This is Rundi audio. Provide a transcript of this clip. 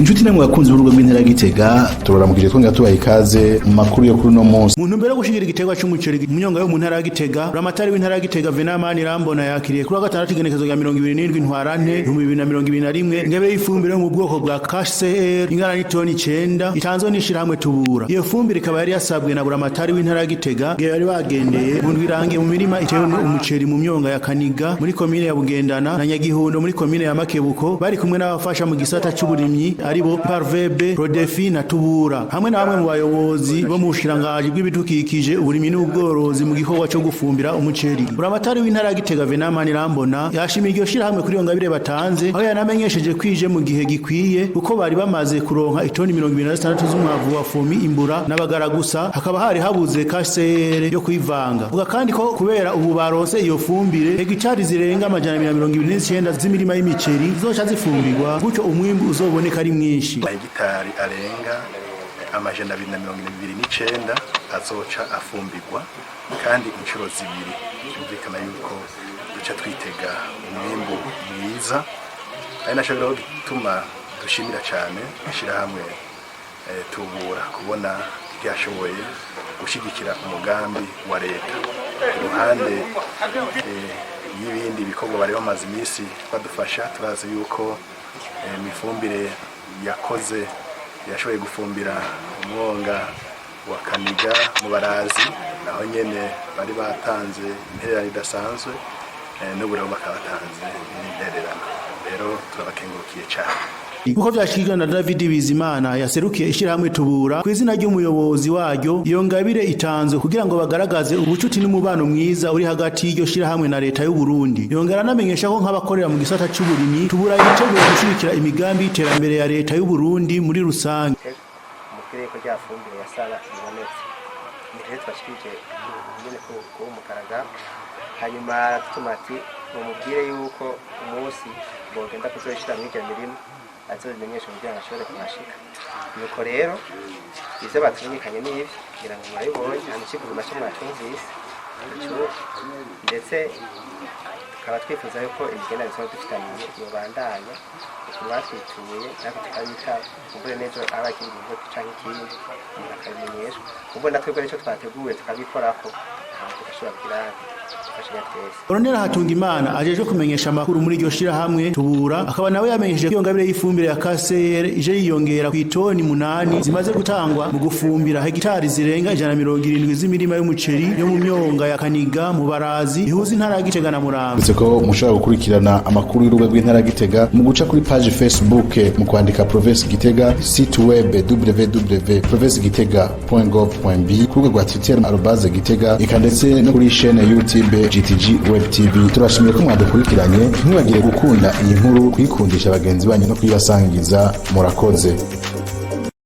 inshuti namwe bakunze urugo rw'intara Gitega turaramukije twongera tubaha ikaze mu makuru yo kuri no munsi. Mu ntumbero yo gushingira igiterwa c'umuceri mu myonga yo mu ntara Gitega, Buramatari w'intara Gitega Venamani Irambona yakiriye kuri gatandatu igenekezo rya 27 ntwarante 2021 ingabire y'ifumbire yo mu bwoko bwa KCR ingana n'itoni 9 itanzwe n'ishirahamwe Tubura. Iyo fumbire ikaba yari yasabwe na Buramatari w'intara Gitega yari bagendeye mu ndwirange mu mirima itewe umuceri mu myonga ya Kaniga muri komine ya Bugendana na Nyagihundo muri komine ya Makebuko bari kumwe n'abafasha mu gisata c'uburimyi aribo Parvebe, Prodefi na Tubura hamwe na bamwe mu bayobozi bo mu bushirangaji bw'ibidukikije uburimyi n'ubworozi mu gikorwa cyo gufumbira umuceri. Buramatari w'intara Gitega Venamani Irambona yashimiye iryo shirahamwe kuri iyo ngabire batanze aho yanamenyesheje kwije mu gihe gikwiye kuko bari bamaze kuronka itoni 26 z'umwavu wa fomi imbura n'abagaragusa hakaba hari habuze KCR yo kwivanga. Vuga kandi ko kubera ubu barose iyo fumbire hegitari zirenga amajana 129 z'imirima y'imiceri zoca zifumbirwa gutyo umwimbu uzoboneka ari mwinshi. Hegitari arenga amajana 229 azoca afumbirwa kandi inshuro zibiri byumvikana yuko duca twitega umwimbu mwiza ari naco rero gituma dushimira cyane ishirahamwe Tubura kubona ryashoboye gushigikira umugambi wa leta iruhande y'ibindi bikorwa bari bamaze iminsi badufasha. Turazi yuko imifumbire yakoze yashoboye gufumbira umwonga wa Kaniga mu Barazi naho nyene bari batanze intererano idasanzwe n'uburabo bakabatanze intererano. Rero turabakengurukiye cyane. Kuko vyashikirwa na David Bizimana yaserukiye ishirahamwe Tubura kw'izina ry'umuyobozi waryo iyo ngabire itanzwe kugira ngo bagaragaze ubucuti n'umubano mwiza uri hagati y'iryo shirahamwe na leta y'u Burundi. Yongera anamenyesha ko nk'abakorera mu gisata c'uburimyi Tubura yiteguye gushigikira imigambi y'iterambere ya leta y'u Burundi muri rusange. Mukireko ko ryafumbire yasala ibonetse ndetse twashikije nyene ko umukaraga hanyuma tumati mumubwire yuko umunsi bogenda kuzoshira mu iryo mirimo azobimenyesha kugira ngo ashobore kumashika. Nuko rero ivyo batumenyekanye n'ivyo kugira ngo mwabibonye anikiguru mace mwatumvise ndetse tukaba twifuza yuko imigenderanire tuba dufitaniye yobandanya batwituye natwe tukabita kumbure neza abakiri mu bwoko canke ikindi bakabimenyeshwa kumbure natwe bwo nico twateguye tukabikorako tugashobora kugira Oronera Hatungimana ajeje kumenyesha amakuru muri iryo shirahamwe Tubura akaba nawe yamenyesheje ko iyo ngabire y'ifumbire ya KCR ije yiyongera ku itoni 8 zimaze gutangwa mu gufumbira hegitari zirenga 170 z'imirima y'umuceri yo mu myonga ya Kaniga mu Barazi ihuza intara Gitega na Muramvya. Ndetse ko mushobora gukurikirana amakuru y'urugo rw'intara Gitega mu guca kuri page Facebook mu kwandika Province Gitega, site web www.provincegitega.gov.b, ku rwego rwa Twitter @gitega ikandetse no kuri chaîne YouTube GTG Web TV. Turashimiye ko mwadukurikiranye, ntibagire gukunda iyi nkuru, kuyikundisha abagenzi banyu no kuyibasangiza. Murakoze.